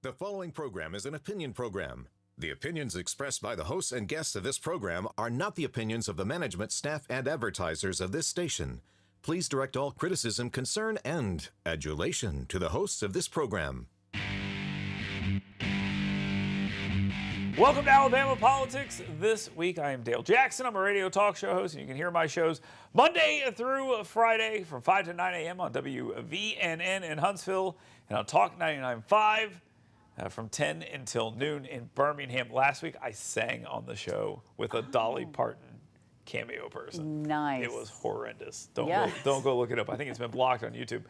The following program is an opinion program. The opinions expressed by the hosts and guests of this program are not the opinions of the management, staff, and advertisers of this station. Please direct all criticism, concern, and adulation to the hosts of this program. Welcome to Alabama Politics. This week I am Dale Jackson. I'm a radio talk show host, and you can hear my shows Monday through Friday from 5 to 9 a.m. on WVNN in Huntsville and on Talk 99.5 from 10 until noon in Birmingham. Last week I sang on the show with a Dolly Parton cameo person. Nice. It was horrendous. Don't go look it up. I think it's been blocked on YouTube.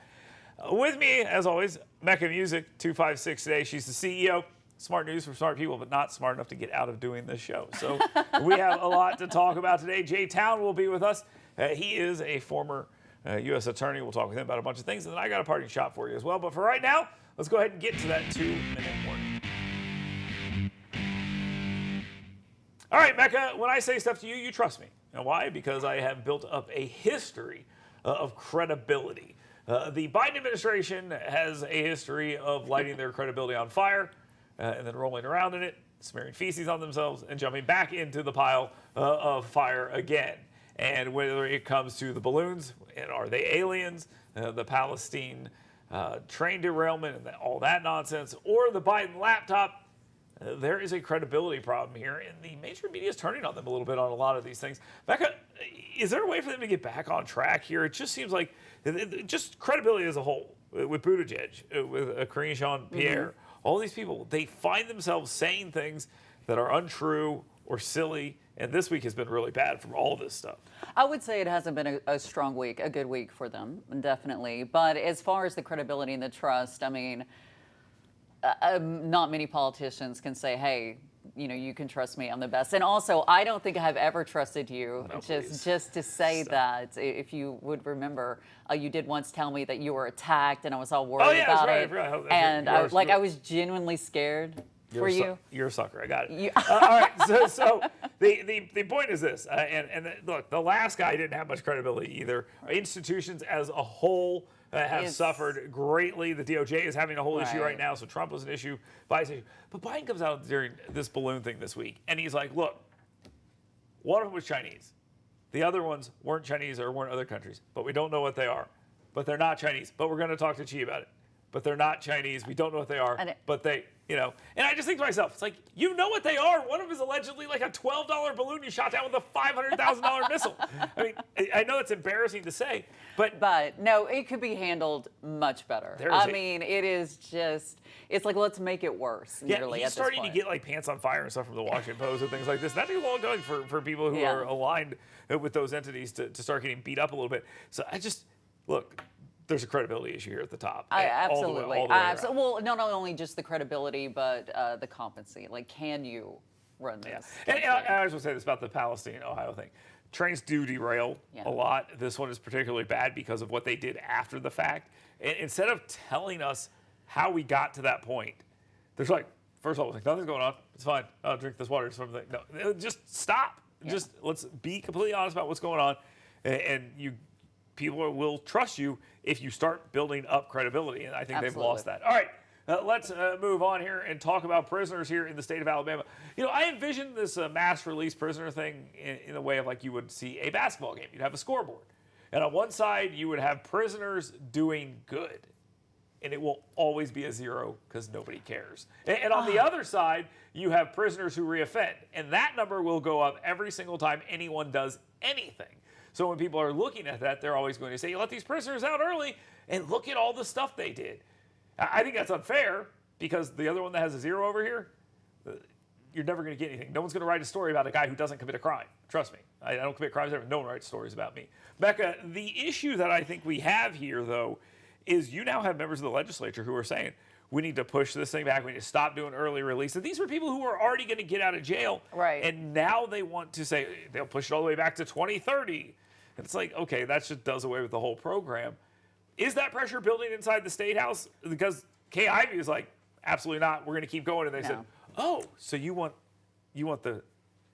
With me, as always, Mecca Musick 256 today. She's the CEO. Smart news for smart people, but not smart enough to get out of doing this show. So we have a lot to talk about today. Jay Town will be with us. He is a former U.S. attorney. We'll talk with him about a bunch of things. And then I got a parting shot for you as well. But for right now, let's go ahead and get to that 2-minute warning. All right, Mecca, when I say stuff to you, you trust me. And why? Because I have built up a history of credibility. The Biden administration has a history of lighting their credibility on fire. And then rolling around in it, smearing feces on themselves, and jumping back into the pile of fire again. And whether it comes to the balloons, and are they aliens, the Palestine train derailment, and all that nonsense, or the Biden laptop, there is a credibility problem here, and the mainstream media is turning on them a little bit on a lot of these things. Becca, is there a way for them to get back on track here? It just seems like just credibility as a whole, with Buttigieg, with Karine Jean-Pierre, all these people, they find themselves saying things that are untrue or silly, and this week has been really bad from all this stuff. I would say it hasn't been a strong week, a good week for them, definitely. But as far as the credibility and the trust, I mean, not many politicians can say, hey, you can trust me, I'm the best. And also, I don't think I've ever trusted you. Just to say that, if you would remember, you did once tell me that you were attacked, and I was all worried about it. And I was genuinely scared for you. You're a sucker. I got it. All right. So the point is this, and look, the last guy didn't have much credibility either. Institutions as a whole have suffered greatly. The DOJ is having a whole issue right now, so Trump was an issue, Biden's issue. But Biden comes out during this balloon thing this week, and he's like, look, one of them was Chinese. The other ones weren't Chinese or weren't other countries, but we don't know what they are. But they're not Chinese, but we're going to talk to Xi about it. But they're not Chinese. We don't know what they are, but they, And I just think to myself, it's like, you know what they are. One of them is allegedly like a $12 balloon you shot down with a $500,000 missile. I mean, I know it's embarrassing to say, but no, it could be handled much better. It is just, it's like, let's make it worse. Yeah, he's starting to get like pants on fire and stuff from the Washington Post and things like this. That takes a long time for people who are aligned with those entities to start getting beat up a little bit. So look, there's a credibility issue here at the top. Absolutely. Well, not only just the credibility, but the competency. Like, can you run this? Yeah. And I was going to say this about the Palestine, Ohio thing. Trains do derail a lot. This one is particularly bad because of what they did after the fact. And instead of telling us how we got to that point, there's like, first of all, nothing's going on. It's fine. I'll drink this water. It's from no, just stop. Yeah. Just let's be completely honest about what's going on. And people will trust you if you start building up credibility, and I think they've lost that. All right, let's move on here and talk about prisoners here in the state of Alabama. I envision this mass release prisoner thing in the way of like you would see a basketball game. You'd have a scoreboard, and on one side you would have prisoners doing good, and it will always be a 0 because nobody cares. And on the other side, you have prisoners who reoffend, and that number will go up every single time anyone does anything. So when people are looking at that, they're always going to say, you let these prisoners out early, and look at all the stuff they did. I think that's unfair, because the other one that has a 0 over here, you're never going to get anything. No one's going to write a story about a guy who doesn't commit a crime. Trust me. I don't commit crimes ever. No one writes stories about me. Becca, the issue that I think we have here, though, is you now have members of the legislature who are saying, we need to push this thing back. We need to stop doing early release. And these were people who were already going to get out of jail. Right. And now they want to say they'll push it all the way back to 2030. And it's like, okay, that just does away with the whole program. Is that pressure building inside the State House? Because Kay Ivey is like, absolutely not. We're going to keep going. And they said, oh, so you want the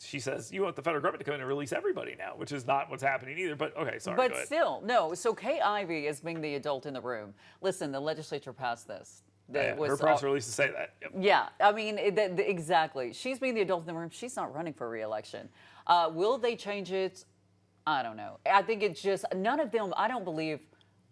she says you want the federal government to come in and release everybody now, which is not what's happening either. But okay, sorry. But still, no. So Kay Ivey is being the adult in the room. Listen, the legislature passed this. that was her press release to say that. Yep. Yeah, I mean, exactly. She's being the adult in the room. She's not running for re-election. Will they change it? I don't know. I think it's just none of them. I don't believe.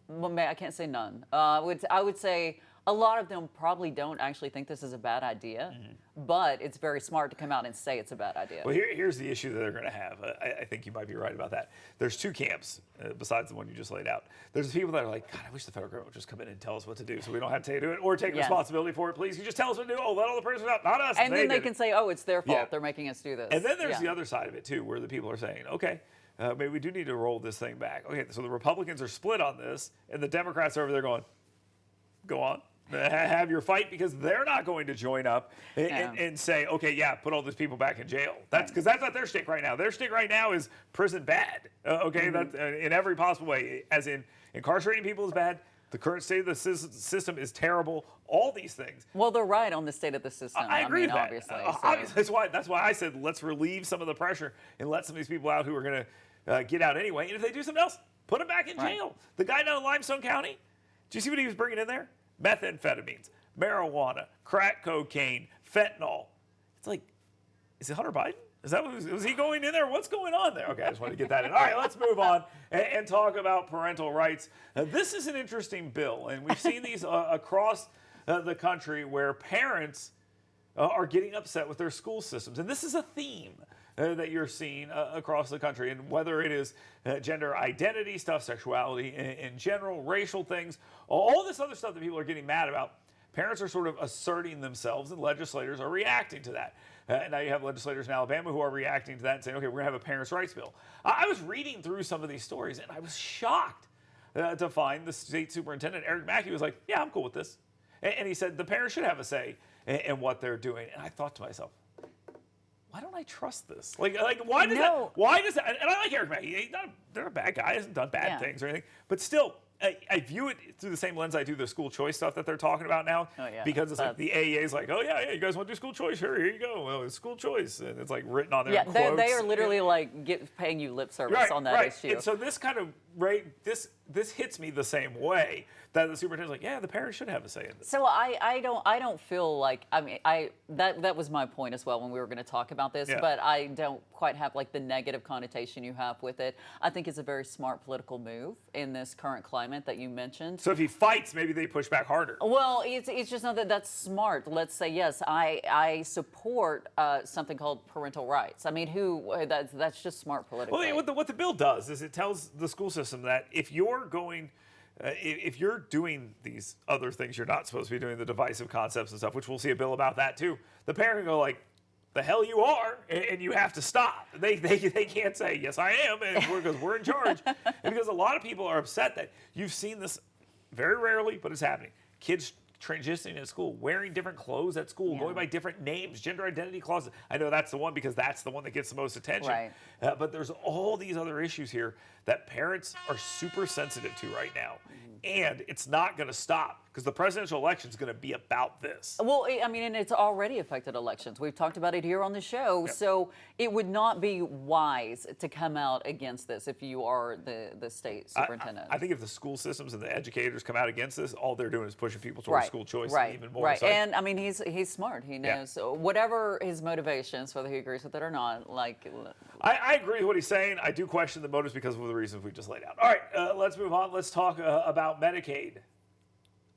Well, I can't say none. I would say a lot of them probably don't actually think this is a bad idea, but it's very smart to come out and say it's a bad idea. Well, here's the issue that they're going to have. I think you might be right about that. There's two camps besides the one you just laid out. There's the people that are like, God, I wish the federal government would just come in and tell us what to do so we don't have to do it or take responsibility for it. Please, you just tell us what to do. Oh, let all the prisoners out, not us. And then they can say, oh, it's their fault. They're making us do this. And then there's the other side of it, too, where the people are saying, okay, maybe we do need to roll this thing back. Okay, so the Republicans are split on this, and the Democrats are over there going, go on. Have your fight, because they're not going to join up and say, okay, put all these people back in jail. That's because that's not their shtick right now. Their shtick right now is prison bad. That's in every possible way, as in incarcerating people is bad. The current state of the system is terrible. All these things. Well, they're right on the state of the system. I agree with that. Obviously, obviously, that's why I said let's relieve some of the pressure and let some of these people out who are going to get out anyway. And if they do something else, put them back in jail. The guy down in Limestone County, do you see what he was bringing in there? Methamphetamines, marijuana, crack cocaine, fentanyl. It's like, is it Hunter Biden? Is that was he going in there? What's going on there? Okay, I just wanted to get that in. All right, let's move on and talk about parental rights. This is an interesting bill, and we've seen these across the country where parents are getting upset with their school systems. And this is a theme that you're seeing across the country. And whether it is gender identity stuff, sexuality in general, racial things, all this other stuff that people are getting mad about, parents are sort of asserting themselves, and legislators are reacting to that. Now you have legislators in Alabama who are reacting to that and saying, okay, we're going to have a parents' rights bill. I was reading through some of these stories, and I was shocked to find the state superintendent, Eric Mackey, was like, yeah, I'm cool with this. And he said the parents should have a say in what they're doing. And I thought to myself, why don't I trust this? Like why does that? Why does that? And I like Eric Mackey. They're a bad guy. He hasn't done bad things or anything. But still, I view it through the same lens I do the school choice stuff that they're talking about now. Because it's like the AEA is like, oh yeah, you guys want to do school choice? Sure, here you go. Well, it's school choice, and it's like written on there. Yeah, in quotes. they are literally like paying you lip service on that issue. And so this kind of this hits me the same way. That the superintendent's like, yeah, the parents should have a say in this. So I don't feel like, I mean, that was my point as well when we were going to talk about this, but I don't quite have like the negative connotation you have with it. I think it's a very smart political move in this current climate that you mentioned. So if he fights, maybe they push back harder. Well, it's just not that that's smart. Let's say, yes, I support something called parental rights. I mean, that's just smart politically. Well, what the bill does is it tells the school system that if you're doing these other things you're not supposed to be doing, the divisive concepts and stuff, which we'll see a bill about that too, the parent can go like, the hell you are, and you have to stop. They can't say, yes, I am, because we're in charge. And because a lot of people are upset that you've seen this very rarely, but it's happening. Kids transitioning at school, wearing different clothes at school, going by different names, gender identity clauses. I know that's the one because that's the one that gets the most attention. Right. But there's all these other issues here that parents are super sensitive to right now. And it's not going to stop because the presidential election is going to be about this. Well, I mean, and it's already affected elections. We've talked about it here on the show. Yep. So it would not be wise to come out against this if you are the state superintendent. I think if the school systems and the educators come out against this, all they're doing is pushing people towards school choice even more. Right, So and I mean, he's smart. He knows whatever his motivations, whether he agrees with it or not. Like, I agree with what he's saying. I do question the motives because of the reasons we just laid out. All right, let's move on. Let's talk about Medicaid.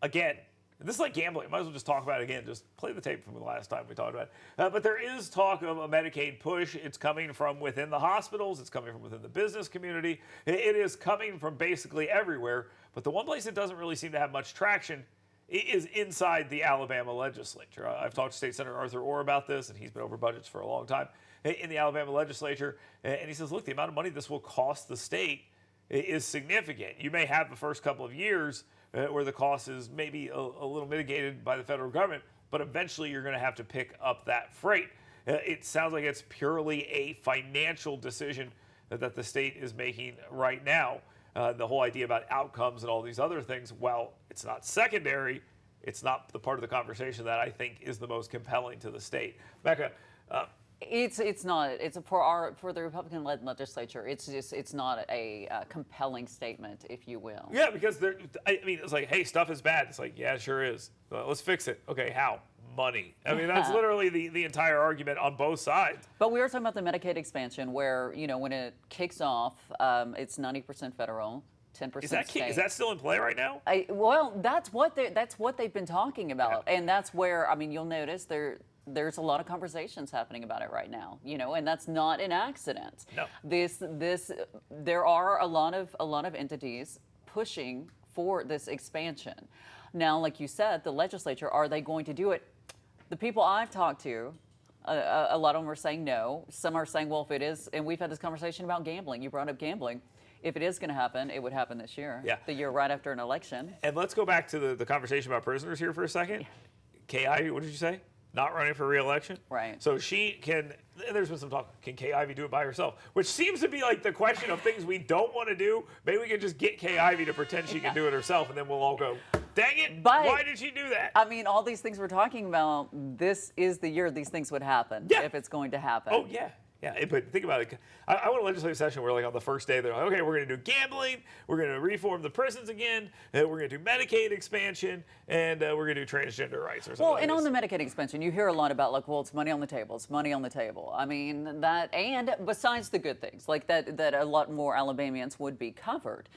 Again, this is like gambling. Might as well just talk about it again. Just play the tape from the last time we talked about it. But there is talk of a Medicaid push. It's coming from within the hospitals. It's coming from within the business community. It is coming from basically everywhere. But the one place it doesn't really seem to have much traction is inside the Alabama legislature. I've talked to State Senator Arthur Orr about this, and he's been over budgets for a long time in the Alabama legislature. And he says, look, the amount of money this will cost the state is significant. You may have the first couple of years where the cost is maybe a little mitigated by the federal government, but eventually you're going to have to pick up that freight. It sounds like it's purely a financial decision that the state is making right now. The whole idea about outcomes and all these other things, while it's not secondary, it's not the part of the conversation that I think is the most compelling to the state. Mecca, It's not. It's for the Republican-led legislature. It's not a compelling statement, if you will. Yeah, because it's like, hey, stuff is bad. It's like, yeah, it sure is. Let's fix it. Okay, how? Money. I mean, that's literally the entire argument on both sides. But we were talking about the Medicaid expansion, where when it kicks off, it's 90% federal. 10% state. Is that still in play right now? Well, that's what they've been talking about, and that's where you'll notice there's a lot of conversations happening about it right now, and that's not an accident. No. There are a lot of entities pushing for this expansion. Now, like you said, the legislature, are they going to do it? The people I've talked to, a lot of them are saying no. Some are saying, well, if it is, and we've had this conversation about gambling. You brought up gambling. If it is going to happen, it would happen this year. Yeah. The year right after an election. And let's go back to the conversation about prisoners here for a second. Kay Ivey, what did you say? Not running for re-election? Right. So she can, there's been some talk, can Kay Ivey do it by herself? Which seems to be like the question of things we don't want to do. Maybe we can just get Kay Ivey to pretend she can do it herself, and then we'll all go, dang it, why did she do that? All these things we're talking about, this is the year these things would happen, if it's going to happen. Oh, yeah. Yeah, but think about it. I want a legislative session where, like, on the first day, they're like, okay, we're going to do gambling, we're going to reform the prisons again, we're going to do Medicaid expansion, and we're going to do transgender rights or something. Well, and on the Medicaid expansion, you hear a lot about, like, well, it's money on the table, it's money on the table. I mean, that, and besides the good things, like that a lot more Alabamians would be covered.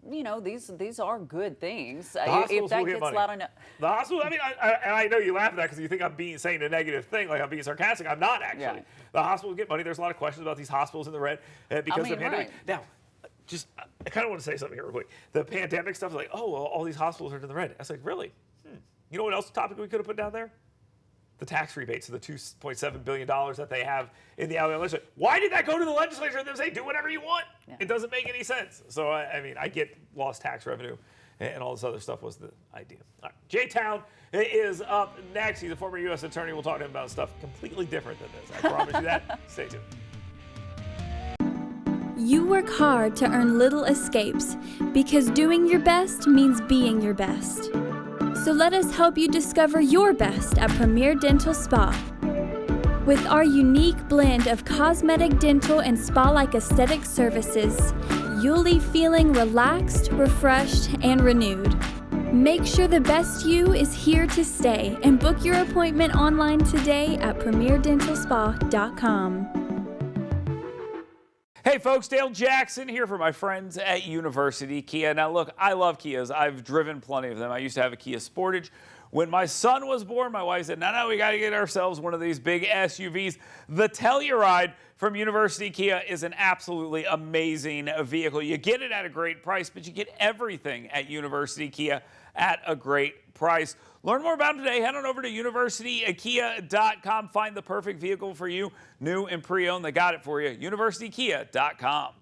These are good things. If that gets loud enough. The hospital, I know you laugh at that because you think I'm saying a negative thing, like I'm being sarcastic. I'm not actually. Yeah. The hospitals get money. There's a lot of questions about these hospitals in the red because of the pandemic. Right. Now, I kind of want to say something here real quick. The pandemic stuff is like, oh, well, all these hospitals are in the red. I was like, really? You know what else topic we could have put down there? The tax rebates of the $2.7 billion that they have in the Alabama legislature. Why did that go to the legislature and then say, do whatever you want? Yeah. It doesn't make any sense. So, I get lost tax revenue and all this other stuff was the idea. All right. Jay Town is up next. He's a former U.S. attorney. We'll talk to him about stuff completely different than this. I promise you that. Stay tuned. You work hard to earn little escapes because doing your best means being your best. So let us help you discover your best at Premier Dental Spa. With our unique blend of cosmetic, dental, and spa-like aesthetic services, you'll leave feeling relaxed, refreshed, and renewed. Make sure the best you is here to stay and book your appointment online today at premierdentalspa.com. Hey folks, Dale Jackson here for my friends at University Kia. Now look, I love Kias. I've driven plenty of them. I used to have a Kia Sportage. When my son was born, my wife said, no, we got to get ourselves one of these big SUVs. The Telluride from University Kia is an absolutely amazing vehicle. You get it at a great price, but you get everything at University Kia at a great price. Learn more about them today. Head on over to universitykia.com. Find the perfect vehicle for you, new and pre-owned. They got it for you. universitykia.com.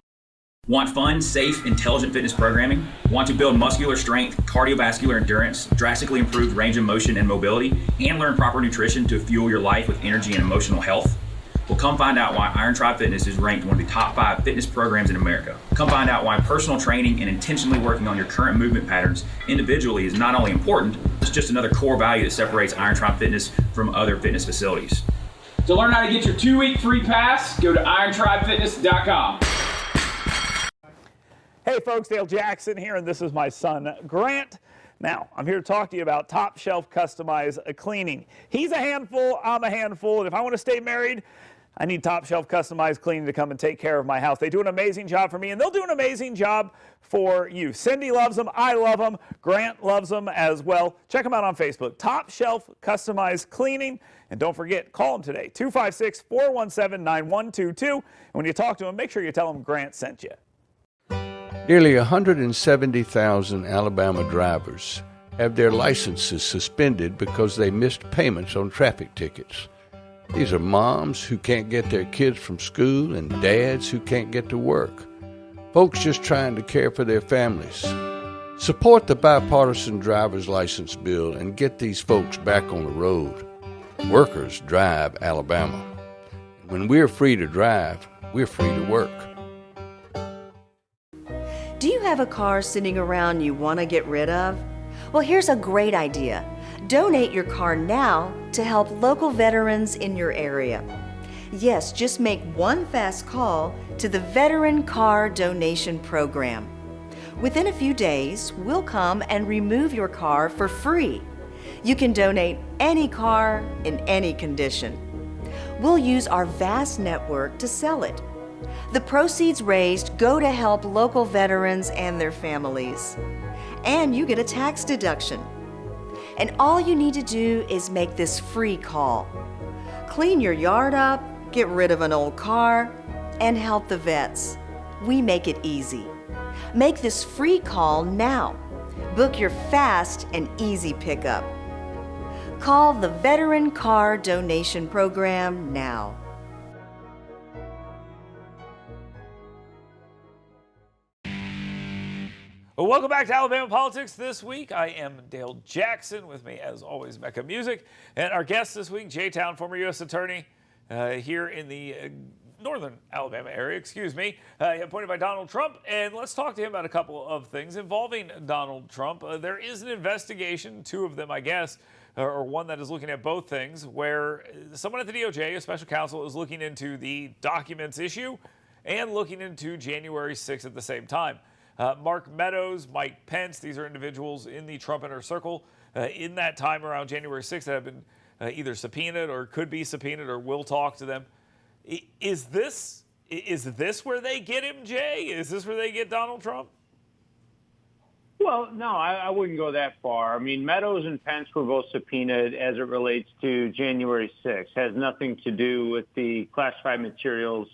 Want fun, safe, intelligent fitness programming? Want to build muscular strength, cardiovascular endurance, drastically improve range of motion and mobility, and learn proper nutrition to fuel your life with energy and emotional health? Well, come find out why Iron Tribe Fitness is ranked one of the top 5 fitness programs in America. Come find out why personal training and intentionally working on your current movement patterns individually is not only important, it's just another core value that separates Iron Tribe Fitness from other fitness facilities. To learn how to get your 2-week free pass, go to irontribefitness.com. Hey folks, Dale Jackson here, and this is my son, Grant. Now, I'm here to talk to you about Top Shelf Customized Cleaning. He's a handful, I'm a handful, and if I want to stay married, I need Top Shelf Customized Cleaning to come and take care of my house. They do an amazing job for me, and they'll do an amazing job for you. Cindy loves them, I love them, Grant loves them as well. Check them out on Facebook, Top Shelf Customized Cleaning. And don't forget, call them today, 256-417-9122. And when you talk to them, make sure you tell them Grant sent you. Nearly 170,000 Alabama drivers have their licenses suspended because they missed payments on traffic tickets. These are moms who can't get their kids from school and dads who can't get to work. Folks just trying to care for their families. Support the bipartisan driver's license bill and get these folks back on the road. Workers drive Alabama. When we're free to drive, we're free to work. Do you have a car sitting around you want to get rid of? Well, here's a great idea. Donate your car now to help local veterans in your area. Yes, just make one fast call to the Veteran Car Donation Program. Within a few days, we'll come and remove your car for free. You can donate any car in any condition. We'll use our vast network to sell it. The proceeds raised go to help local veterans and their families. And you get a tax deduction. And all you need to do is make this free call. Clean your yard up, get rid of an old car, and help the vets. We make it easy. Make this free call now. Book your fast and easy pickup. Call the Veteran Car Donation Program now. Well, welcome back to Alabama Politics This Week. I am Dale Jackson. With me, as always, Mecca Musick. And our guest this week, Jay Town, former U.S. Attorney here in the northern Alabama area, appointed by Donald Trump. And let's talk to him about a couple of things involving Donald Trump. There is an investigation, two of them, I guess, or one that is looking at both things, where someone at the DOJ, a special counsel, is looking into the documents issue and looking into January 6th at the same time. Mark Meadows, Mike Pence, these are individuals in the Trump inner circle in that time around January 6th that have been either subpoenaed or could be subpoenaed or will talk to them. Is this where they get him, Jay? Is this where they get Donald Trump? Well, no, I wouldn't go that far. I mean, Meadows and Pence were both subpoenaed as it relates to January 6th. It has nothing to do with the classified materials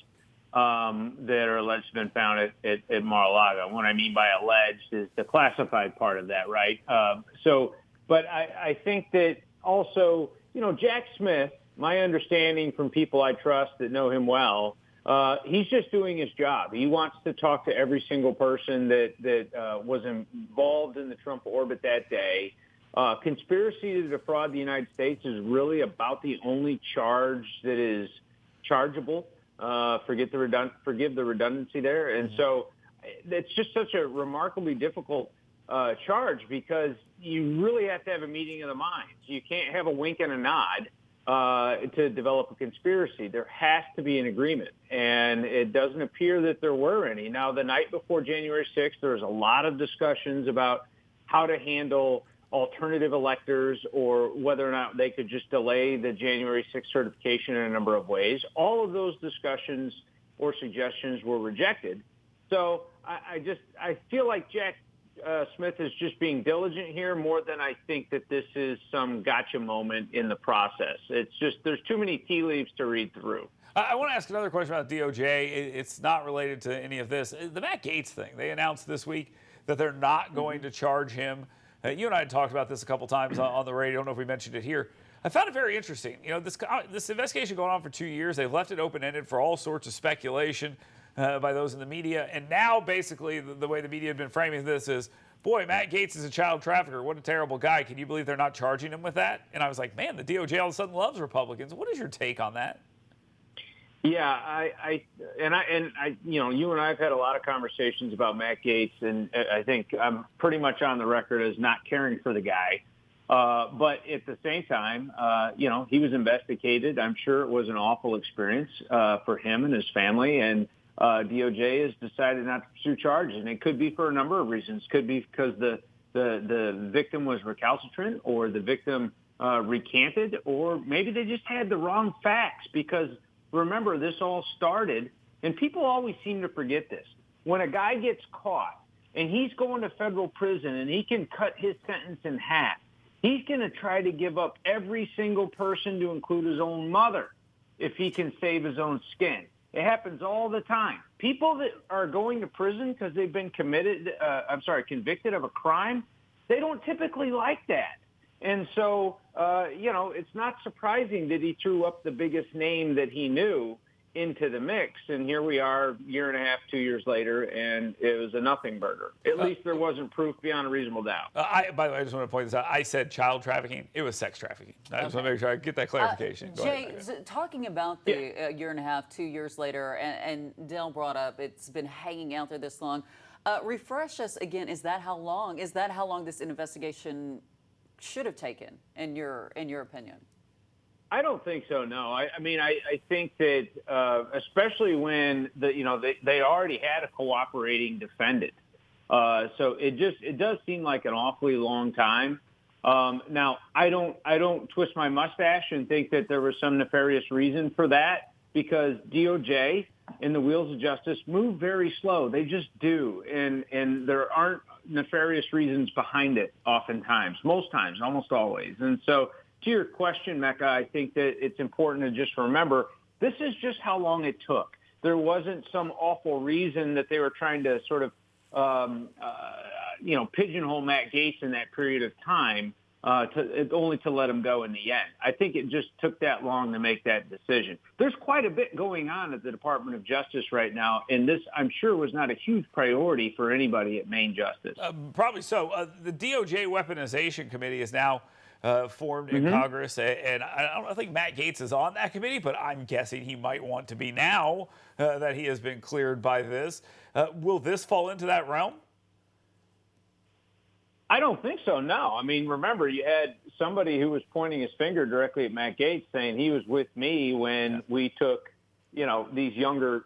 that are alleged to have been found at Mar-a-Lago. What I mean by alleged is the classified part of that, right? But I think that also, Jack Smith, my understanding from people I trust that know him well, he's just doing his job. He wants to talk to every single person that was involved in the Trump orbit that day. Conspiracy to defraud the United States is really about the only charge that is chargeable. Forgive the redundancy there. And so it's just such a remarkably difficult charge because you really have to have a meeting of the minds. You can't have a wink and a nod to develop a conspiracy. There has to be an agreement, and it doesn't appear that there were any. Now, the night before January 6th, there was a lot of discussions about how to handle alternative electors or whether or not they could just delay the January 6th certification in a number of ways. All of those discussions or suggestions were rejected. So I feel like Jack Smith is just being diligent here more than I think that this is some gotcha moment in the process. It's just there's too many tea leaves to read through. I want to ask another question about DOJ. It's not related to any of this. The Matt Gaetz thing, they announced this week that they're not going to charge him. You and I had talked about this a couple times on the radio. I don't know if we mentioned it here. I found it very interesting. This investigation going on for 2 years. They've left it open-ended for all sorts of speculation by those in the media. And now, basically, the way the media had been framing this is, boy, Matt Gaetz is a child trafficker. What a terrible guy. Can you believe they're not charging him with that? And I was like, man, the DOJ all of a sudden loves Republicans. What is your take on that? Yeah, you and I have had a lot of conversations about Matt Gaetz, and I think I'm pretty much on the record as not caring for the guy. But at the same time, he was investigated. I'm sure it was an awful experience for him and his family, and DOJ has decided not to pursue charges. And it could be for a number of reasons. It could be because the victim was recalcitrant, or the victim recanted, or maybe they just had the wrong facts because remember, this all started, and people always seem to forget this. When a guy gets caught and he's going to federal prison and he can cut his sentence in half, he's going to try to give up every single person to include his own mother if he can save his own skin. It happens all the time. People that are going to prison because they've been convicted of a crime, they don't typically like that. And so, it's not surprising that he threw up the biggest name that he knew into the mix. And here we are, year and a half, 2 years later, and it was a nothing burger. At least there wasn't proof beyond a reasonable doubt. By the way, I just want to point this out. I said child trafficking. It was sex trafficking. I just want to make sure I get that clarification. Jay, talking about the year and a half, 2 years later, and Dale brought up it's been hanging out there this long. Refresh us again. Is that how long this investigation should have taken, in your opinion? I don't think so. No, I mean, I think that especially when they already had a cooperating defendant, so it does seem like an awfully long time. Now, I don't twist my mustache and think that there was some nefarious reason for that, because DOJ and the wheels of justice move very slow. They just do, and there aren't nefarious reasons behind it. Oftentimes, most times, almost always, and so. To your question, Mecca, I think that it's important to just remember this is just how long it took. There wasn't some awful reason that they were trying to sort of, pigeonhole Matt Gaetz in that period of time only to let him go in the end. I think it just took that long to make that decision. There's quite a bit going on at the Department of Justice right now, and this, I'm sure, was not a huge priority for anybody at Maine Justice. Probably so. The DOJ Weaponization Committee is now formed in Congress, and I don't think Matt Gaetz is on that committee, but I'm guessing he might want to be now that he has been cleared by this. Will this fall into that realm? I don't think so, no. I mean, remember, you had somebody who was pointing his finger directly at Matt Gaetz saying he was with me when we took, these younger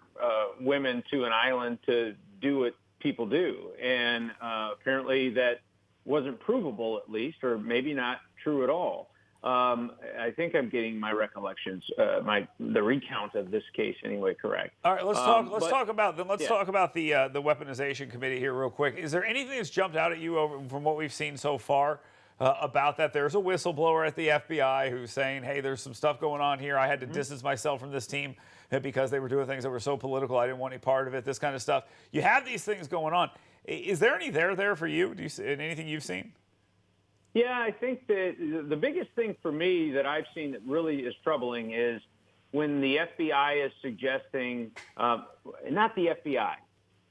women to an island to do what people do. And apparently that wasn't provable, at least, or maybe not true at all. I think I'm getting my recollections, the recount of this case anyway, correct. All right, let's talk about the Weaponization Committee here real quick. Is there anything that's jumped out at you from what we've seen so far about that? There's a whistleblower at the FBI who's saying, hey, there's some stuff going on here. I had to distance myself from this team because they were doing things that were so political. I didn't want any part of it, this kind of stuff. You have these things going on. Is there any there for you? Do you see anything you've seen? Yeah, I think that the biggest thing for me that I've seen that really is troubling is when the FBI is suggesting, not the FBI,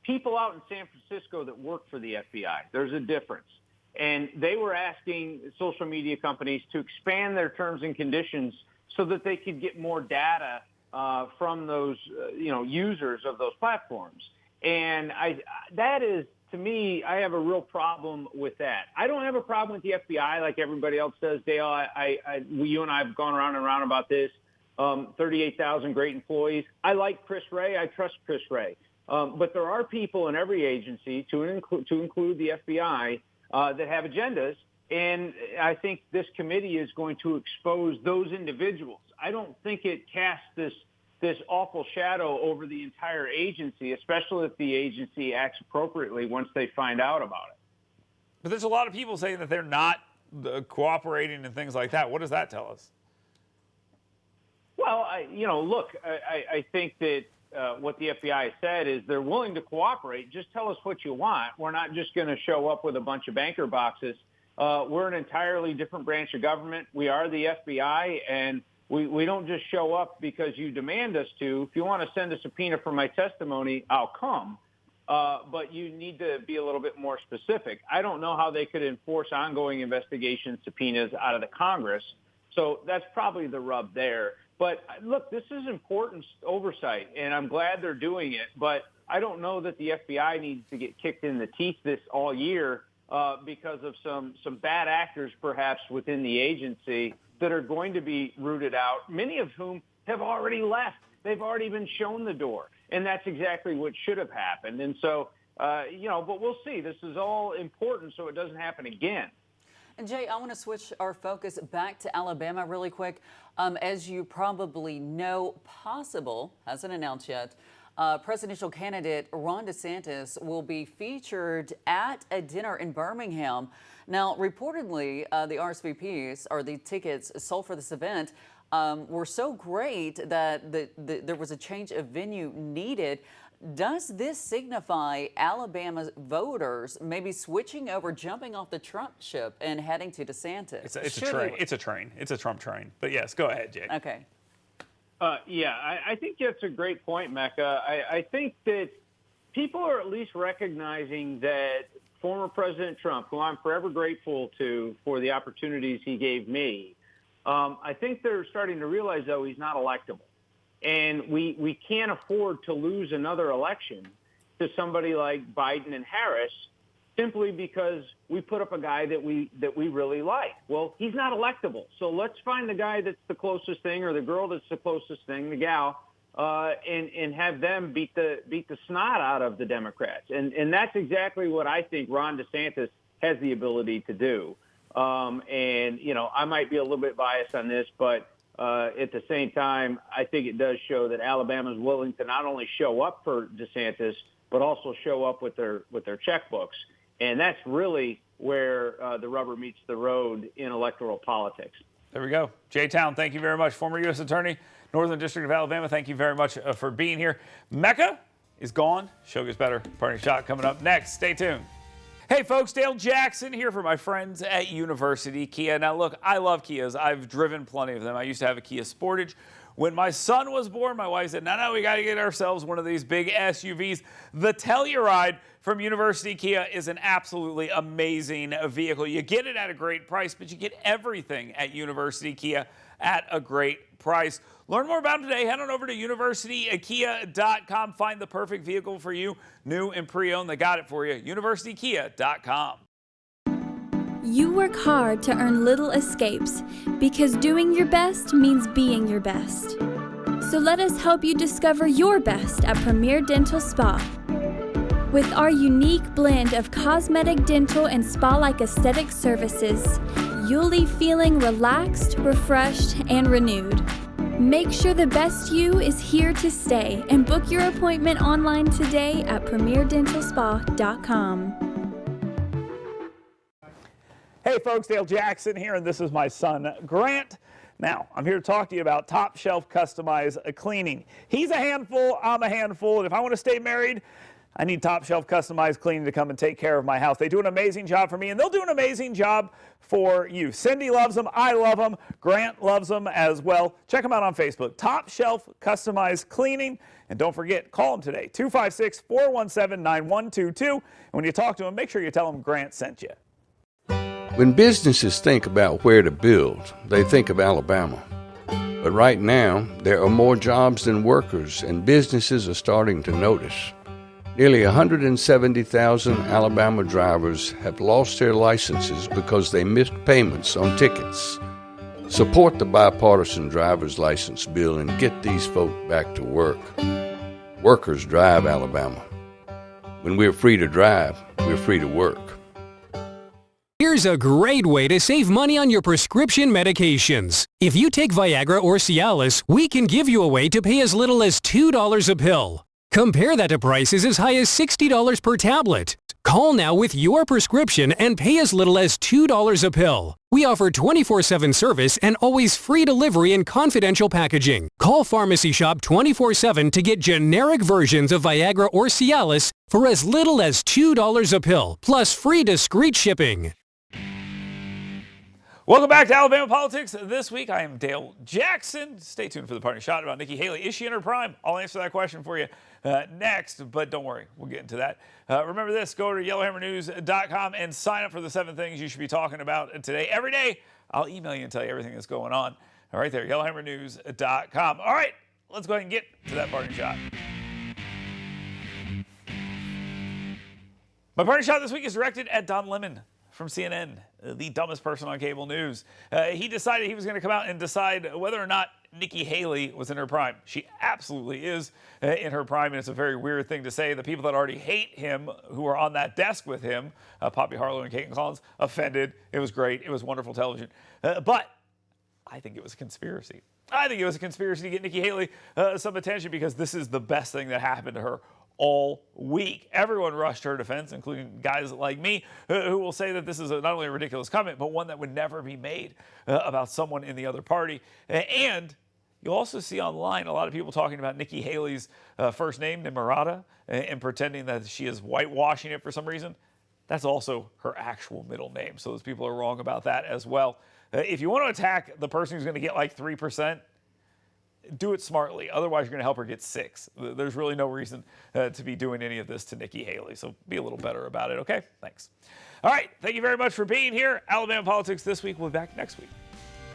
people out in San Francisco that work for the FBI. There's a difference. And they were asking social media companies to expand their terms and conditions so that they could get more data from those, users of those platforms. And that is, to me, I have a real problem with that. I don't have a problem with the FBI like everybody else does, Dale. You and I have gone around and around about this. 38,000 great employees. I like Chris Wray. I trust Chris Wray. But there are people in every agency, to include the FBI, that have agendas. And I think this committee is going to expose those individuals. I don't think it casts this awful shadow over the entire agency, especially if the agency acts appropriately once they find out about it. But there's a lot of people saying that they're not cooperating and things like that. What does that tell us? Well, I think that what the FBI said is they're willing to cooperate. Just tell us what you want. We're not just going to show up with a bunch of banker boxes. We're an entirely different branch of government. We are the FBI, and we don't just show up because you demand us to. If you want to send a subpoena for my testimony, I'll come. But you need to be a little bit more specific. I don't know how they could enforce ongoing investigation subpoenas out of the Congress. So that's probably the rub there. But look, this is important oversight, and I'm glad they're doing it. But I don't know that the FBI needs to get kicked in the teeth this all year because of some bad actors perhaps within the agency that are going to be rooted out, many of whom have already left. They've already been shown the door, and that's exactly what should have happened. And so, but we'll see. This is all important so it doesn't happen again. And Jay, I want to switch our focus back to Alabama really quick. As you probably know, hasn't announced yet, presidential candidate Ron DeSantis will be featured at a dinner in Birmingham. Now, reportedly, the RSVPs, or the tickets sold for this event, were so great that there was a change of venue needed. Does this signify Alabama's voters maybe switching over, jumping off the Trump ship and heading to DeSantis? It's a train. It's a train. It's a Trump train. But yes, go ahead, Jay. Okay. I think that's a great point, Mecca. I think that people are at least recognizing that former President Trump, who I'm forever grateful to for the opportunities he gave me, I think they're starting to realize, though, he's not electable. And we can't afford to lose another election to somebody like Biden and Harris simply because we put up a guy that we really like. Well, he's not electable. So let's find the guy that's the closest thing, or the girl that's the closest thing, the gal, and have them beat the snot out of the Democrats. And that's exactly what I think Ron DeSantis has the ability to do. And, you know, I might be a little bit biased on this, but at the same time, I think it does show that Alabama is willing to not only show up for DeSantis, but also show up with their checkbooks. And that's really where the rubber meets the road in electoral politics. There we go. Jay Town, thank you very much. Former U.S. Attorney, Northern District of Alabama, thank you very much for being here. Mecca is gone. Show gets better. Parting shot coming up next. Stay tuned. Hey folks, Dale Jackson here for my friends at University Kia. Now look, I love Kias. I've driven plenty of them. I used to have a Kia Sportage. When my son was born, my wife said, no, we got to get ourselves one of these big SUVs. The Telluride from University Kia is an absolutely amazing vehicle. You get it at a great price, but you get everything at University Kia at a great price. Learn more about them today. Head on over to universitykia.com. Find the perfect vehicle for you, new and pre-owned. They got it for you. universitykia.com. You work hard to earn little escapes because doing your best means being your best. So let us help you discover your best at Premier Dental Spa. With our unique blend of cosmetic, dental, and spa-like aesthetic services, you'll leave feeling relaxed, refreshed, and renewed. Make sure the best you is here to stay and book your appointment online today at premierdentalspa.com. Hey folks, Dale Jackson here, and this is my son, Grant. Now, I'm here to talk to you about Top Shelf Customized Cleaning. He's a handful, I'm a handful, and if I want to stay married, I need Top Shelf Customized Cleaning to come and take care of my house. They do an amazing job for me, and they'll do an amazing job for you. Cindy loves them. I love them. Grant loves them as well. Check them out on Facebook. Top Shelf Customized Cleaning. And don't forget, call them today, 256-417-9122. And when you talk to them, make sure you tell them Grant sent you. When businesses think about where to build, they think of Alabama. But right now, there are more jobs than workers, and businesses are starting to notice. Nearly 170,000 Alabama drivers have lost their licenses because they missed payments on tickets. Support the bipartisan driver's license bill and get these folk back to work. Workers drive Alabama. When we're free to drive, we're free to work. Here's a great way to save money on your prescription medications. If you take Viagra or Cialis, we can give you a way to pay as little as $2 a pill. Compare that to prices as high as $60 per tablet. Call now with your prescription and pay as little as $2 a pill. We offer 24/7 service and always free delivery and confidential packaging. Call Pharmacy Shop 24/7 to get generic versions of Viagra or Cialis for as little as $2 a pill, plus free discreet shipping. Welcome back to Alabama Politics. This week, I am Dale Jackson. Stay tuned for the parting shot about Nikki Haley. Is she in her prime? I'll answer that question for you next, but don't worry, we'll get into that. Remember this, go to yellowhammernews.com and sign up for the 7 things you should be talking about today. Every day, I'll email you and tell you everything that's going on. All right there, yellowhammernews.com. All right, let's go ahead and get to that parting shot. My parting shot this week is directed at Don Lemon from CNN, the dumbest person on cable news. He decided he was going to come out and decide whether or not Nikki Haley was in her prime. She absolutely is in her prime, and it's a very weird thing to say. The people that already hate him, who are on that desk with him, Poppy Harlow and Caitlin Collins, offended. It was great. It was wonderful television. But I think it was a conspiracy. I think it was a conspiracy to get Nikki Haley some attention, because this is the best thing that happened to her all week. Everyone rushed her defense, including guys like me, who will say that this is not only a ridiculous comment, but one that would never be made about someone in the other party. And you'll also see online a lot of people talking about Nikki Haley's first name, Nimarata, and pretending that she is whitewashing it for some reason. That's also her actual middle name. So those people are wrong about that as well. If you want to attack the person who's going to get like 3%, do it smartly. Otherwise, you're going to help her get 6. There's really no reason to be doing any of this to Nikki Haley. So be a little better about it, okay? Thanks. All right. Thank you very much for being here. Alabama Politics this week. We'll be back next week.